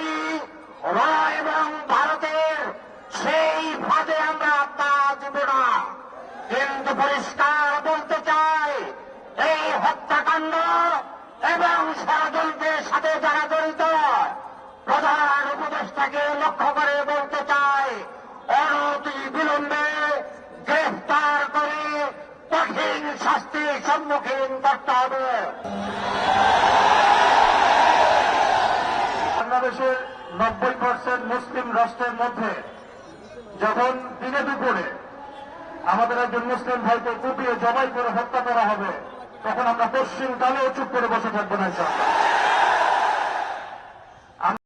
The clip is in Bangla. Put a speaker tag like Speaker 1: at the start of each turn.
Speaker 1: পারি, র এবং ভারতের সেই ফাঁদে আমরা পা দিব না। কিন্তু পরিষ্কার বলতে চাই, এই হত্যাকাণ্ড এবং ষড়যন্ত্রের সাথে যারা জড়িত, প্রধান উপদেষ্টাকে লক্ষ্য করে বলতে চাই, অনতি বিলম্বে গ্রেফতার করে কঠিন শাস্তির সম্মুখীন করতে হবে।
Speaker 2: বাংলাদেশের 90% মুসলিম রাষ্ট্রের মধ্যে যখন দিনে দুপুরে আমাদের একজন মুসলিম ভাইকে কুপিয়ে জবাই করে হত্যা করা হবে, তখন আমরা পশ্চিমকালেও চুপ করে বসে থাকবো না।